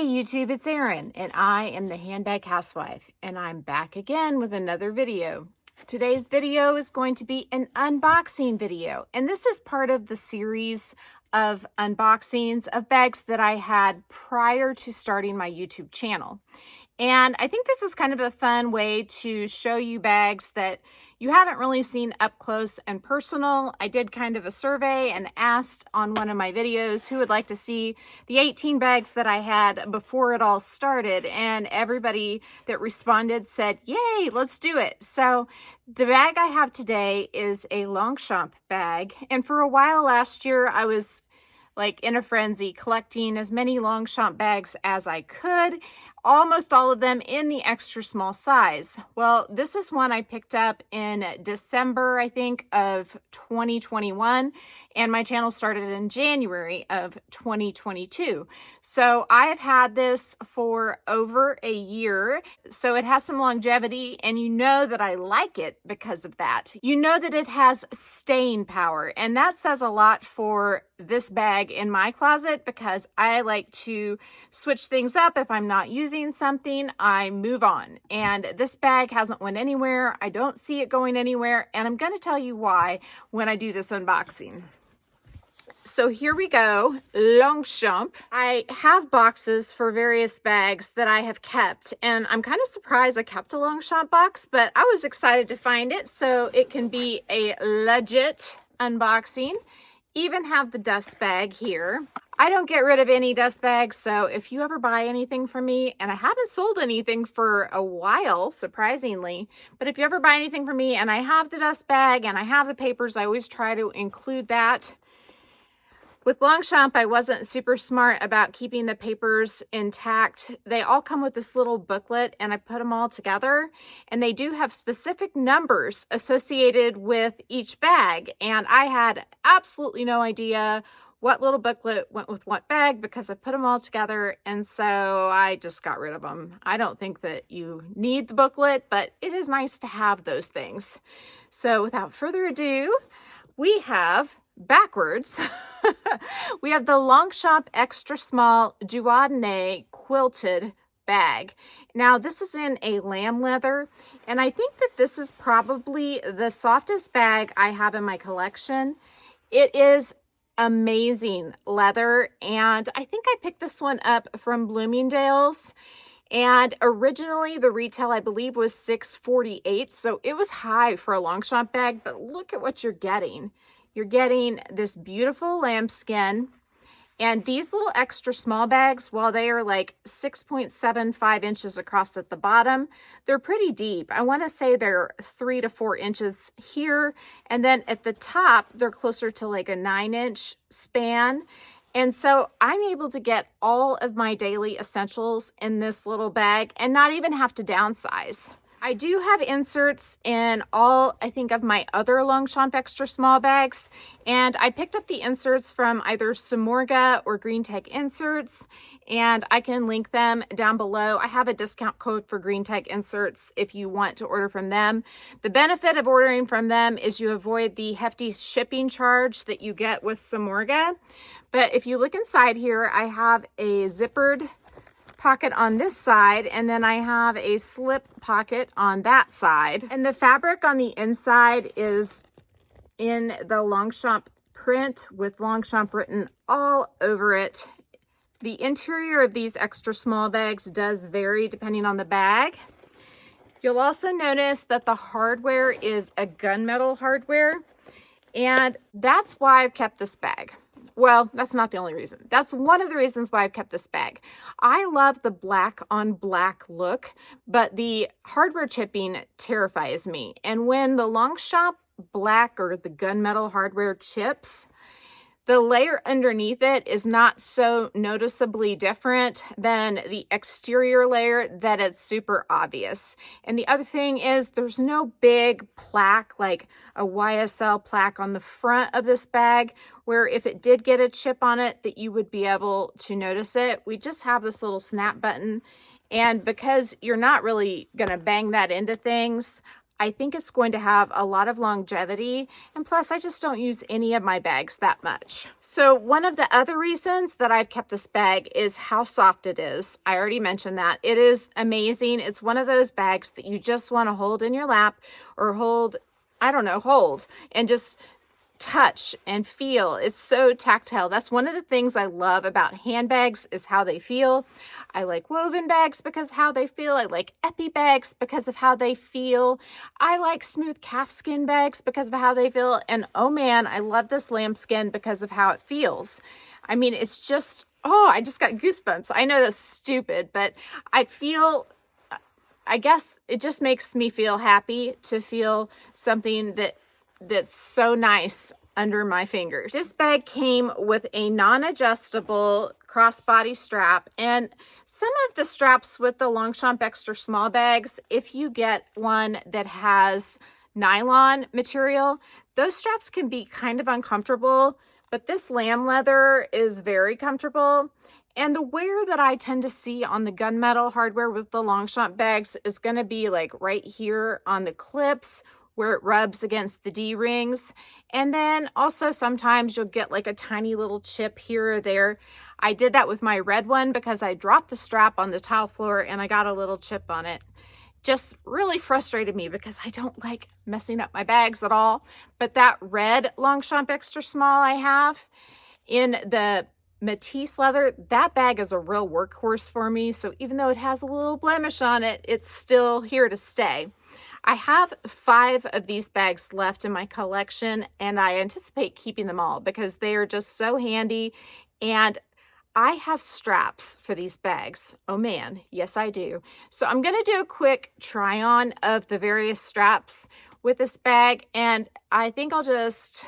Hey YouTube, it's Erin, and I am the Handbag Housewife, and I'm back again with another video. Today's video is going to be an unboxing video, and this is part of the series of unboxings of bags that I had prior to starting my YouTube channel. And I think this is kind of a fun way to show you bags that you haven't really seen up close and personal. I did kind of a survey and asked on one of my videos who would like to see the 18 bags that I had before it all started, and everybody that responded said, yay, let's do it. So the bag I have today is a Longchamp bag, and for a while last year I was like in a frenzy collecting as many Longchamp bags as I could, almost all of them in the extra small size. Well, this is one I picked up in December, I think, of 2021, and my channel started in January of 2022. So I've had this for over a year, so it has some longevity, and you know that I like it because of that. You know that it has staying power, and that says a lot for this bag in my closet because I like to switch things up. If I'm not using something, I move on, and this bag hasn't went anywhere. I don't see it going anywhere, and I'm going to tell you why when I do this unboxing. So here we go, Longchamp. I have boxes for various bags that I have kept, and I'm kind of surprised I kept a Longchamp box, but I was excited to find it so it can be a legit unboxing. Even have the dust bag here. I don't get rid of any dust bags, so if you ever buy anything from me, and I haven't sold anything for a while, surprisingly, but if you ever buy anything from me and I have the dust bag and I have the papers, I always try to include that. With Longchamp, I wasn't super smart about keeping the papers intact. They all come with this little booklet, and I put them all together, and they do have specific numbers associated with each bag, and I had absolutely no idea what little booklet went with what bag because I put them all together, and so I just got rid of them. I don't think that you need the booklet, but it is nice to have those things. So without further ado, we have backwards. We have the Longchamp Extra Small Doudone quilted bag. Now this is in a lamb leather, and I think that this is probably the softest bag I have in my collection. It is amazing leather, and I think I picked this one up from Bloomingdale's, and originally the retail I believe was $6.48, so it was high for a Longchamp bag, but look at what you're getting. You're getting this beautiful lambskin, and these little extra small bags, while they are like 6.75 inches across at the bottom, they're pretty deep. I want to say they're 3 to 4 inches here, and then at the top, they're closer to like a 9-inch span. And so I'm able to get all of my daily essentials in this little bag and not even have to downsize. I do have inserts in all, I think, of my other Longchamp extra small bags, and I picked up the inserts from either Samorga or Green Tech Inserts, and I can link them down below. I have a discount code for Green Tech Inserts if you want to order from them. The benefit of ordering from them is you avoid the hefty shipping charge that you get with Samorga. But if you look inside here, I have a zippered pocket on this side, and then I have a slip pocket on that side, and the fabric on the inside is in the Longchamp print with Longchamp written all over it. The interior of these extra small bags does vary depending on the bag. You'll also notice that the hardware is a gunmetal hardware, and that's why I've kept this bag. Well, that's not the only reason. That's one of the reasons why I've kept this bag. I love the black on black look, but the hardware chipping terrifies me. And when the Longchamp black or the gunmetal hardware chips, the layer underneath it is not so noticeably different than the exterior layer that it's super obvious. And the other thing is there's no big plaque like a YSL plaque on the front of this bag where if it did get a chip on it that you would be able to notice it. We just have this little snap button, and because you're not really gonna bang that into things, I think it's going to have a lot of longevity, and plus I just don't use any of my bags that much. So one of the other reasons that I've kept this bag is how soft it is. I already mentioned that. It is amazing. It's one of those bags that you just want to hold in your lap or hold, I don't know, hold and just touch and feel. It's so tactile. That's one of the things I love about handbags is how they feel. I like woven bags because of how they feel. I like epi bags because of how they feel. I like smooth calfskin bags because of how they feel. And oh man, I love this lambskin because of how it feels. I mean, it's just, oh, I just got goosebumps. I know that's stupid, but I guess it just makes me feel happy to feel something that's so nice under my fingers. This bag came with a non-adjustable crossbody strap, and some of the straps with the Longchamp extra small bags, if you get one that has nylon material, those straps can be kind of uncomfortable, but this lamb leather is very comfortable. And the wear that I tend to see on the gunmetal hardware with the Longchamp bags is going to be like right here on the clips where it rubs against the D-rings. And then also sometimes you'll get like a tiny little chip here or there. I did that with my red one because I dropped the strap on the tile floor and I got a little chip on it. Just really frustrated me because I don't like messing up my bags at all. But that red Longchamp extra small I have in the Matisse leather, that bag is a real workhorse for me. So even though it has a little blemish on it, it's still here to stay. I have 5 of these bags left in my collection, and I anticipate keeping them all because they are just so handy. And I have straps for these bags. Oh man, yes I do. So I'm going to do a quick try on of the various straps with this bag, and I think I'll just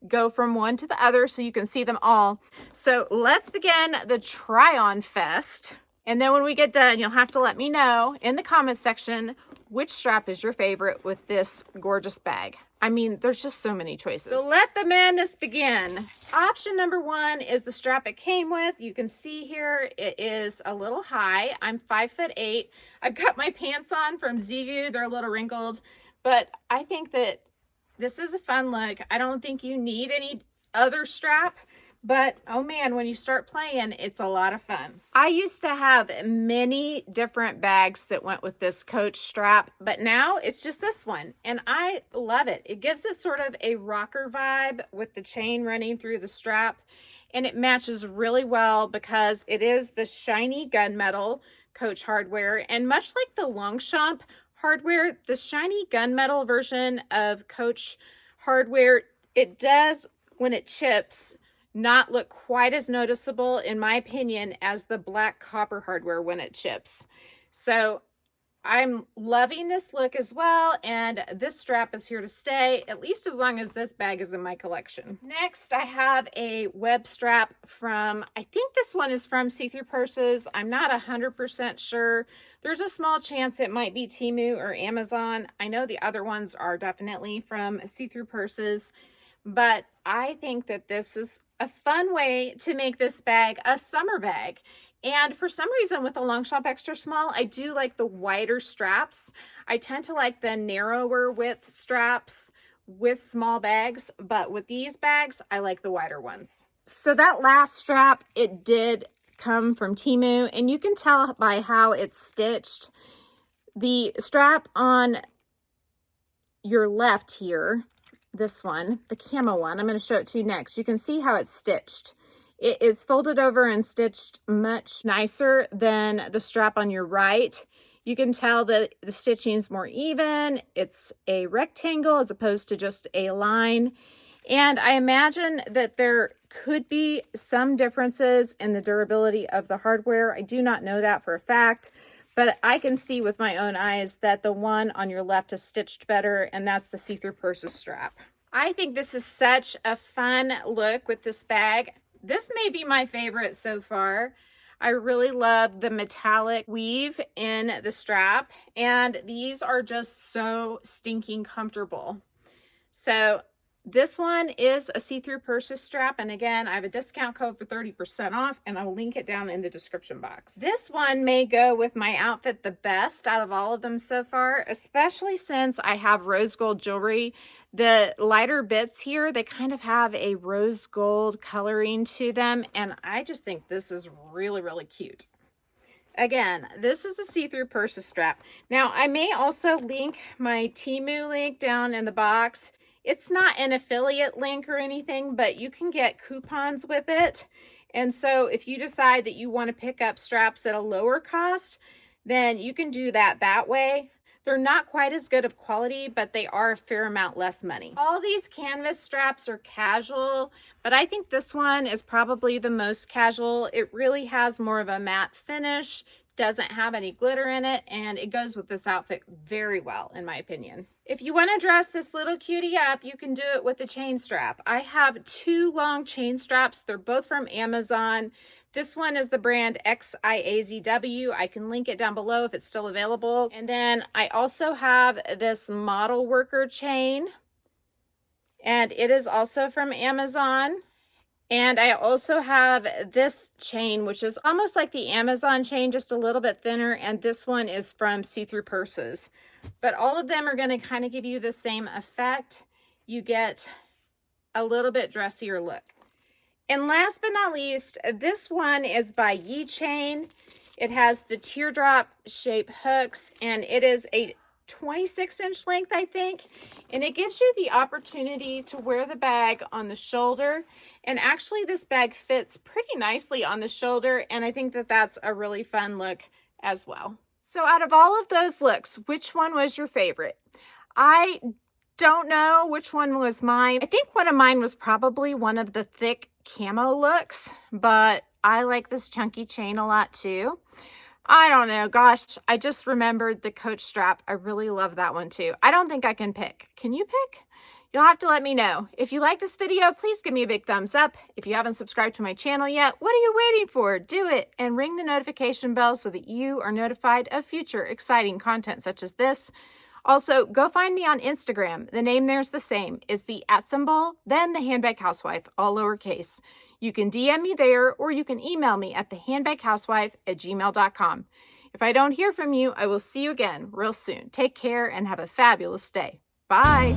go from one to the other so you can see them all. So let's begin the try on fest. And then when we get done, you'll have to let me know in the comment section which strap is your favorite with this gorgeous bag. I mean, there's just so many choices. So let the madness begin. Option number 1 is the strap it came with. You can see here it is a little high. I'm 5'8". I've got my pants on from Zigu. They're a little wrinkled, but I think that this is a fun look. I don't think you need any other strap, but oh man, when you start playing, it's a lot of fun. I used to have many different bags that went with this Coach strap, but now it's just this one, and I love it. It gives it sort of a rocker vibe with the chain running through the strap, and it matches really well because it is the shiny gunmetal Coach hardware, and much like the Longchamp hardware, the shiny gunmetal version of Coach hardware, it does, when it chips, not look quite as noticeable, in my opinion, as the black copper hardware when it chips. So I'm loving this look as well, and this strap is here to stay, at least as long as this bag is in my collection. Next, I have a web strap from, I think this one is from See Through Purses. I'm not 100% sure. There's a small chance it might be Temu or Amazon. I know the other ones are definitely from See Through Purses, but I think that this is a fun way to make this bag a summer bag. And for some reason with the Longchamp extra small, I do like the wider straps. I tend to like the narrower width straps with small bags, but with these bags, I like the wider ones. So that last strap, it did come from Temu, and you can tell by how it's stitched. The strap on your left here, this one, the camo one, I'm going to show it to you next. You can see how it's stitched. It is folded over and stitched much nicer than the strap on your right. You can tell that the stitching is more even. It's a rectangle as opposed to just a line. And I imagine that there could be some differences in the durability of the hardware. I do not know that for a fact, but I can see with my own eyes that the one on your left is stitched better, and that's the See Through Purses strap. I think this is such a fun look with this bag. This may be my favorite so far. I really love the metallic weave in the strap, and these are just so stinking comfortable. So This one is a see-through purse strap, and again, I have a discount code for 30% off, and I will link it down in the description box. This one may go with my outfit the best out of all of them so far, especially since I have rose gold jewelry. The lighter bits here, they kind of have a rose gold coloring to them, and I just think this is really, really cute. Again, this is a see-through purse strap. Now, I may also link my Temu link down in the box. It's not an affiliate link or anything, but you can get coupons with it. And so if you decide that you want to pick up straps at a lower cost, then you can do that way. They're not quite as good of quality, but they are a fair amount less money. All these canvas straps are casual, but I think this one is probably the most casual. It really has more of a matte finish, doesn't have any glitter in it, and it goes with this outfit very well, in my opinion. If you want to dress this little cutie up, you can do it with a chain strap. I have 2 long chain straps. They're both from Amazon. This one is the brand XIAZW. I can link it down below if it's still available. And then I also have this model worker chain, and it is also from Amazon. And I also have this chain, which is almost like the Amazon chain, just a little bit thinner. And this one is from See-Through Purses. But all of them are going to kind of give you the same effect. You get a little bit dressier look. And last but not least, this one is by Yi Chain. It has the teardrop shape hooks, and it is a 26-inch length, I think. And it gives you the opportunity to wear the bag on the shoulder. And actually, this bag fits pretty nicely on the shoulder, and I think that that's a really fun look as well. So out of all of those looks, which one was your favorite? I don't know which one was mine. I think one of mine was probably one of the thick camo looks, but I like this chunky chain a lot too. I don't know, gosh, I just remembered the Coach strap. I really love that one too. I don't think I can pick. Can you pick? You'll have to let me know. If you like this video, please give me a big thumbs up. If you haven't subscribed to my channel yet, what are you waiting for? Do it and ring the notification bell so that you are notified of future exciting content such as this. Also, go find me on Instagram. The name there's the same. Is the @ then the Handbag Housewife, all lowercase. You can DM me there, or you can email me at thehandbaghousewife@gmail.com. If I don't hear from you, I will see you again real soon. Take care and have a fabulous day. Bye.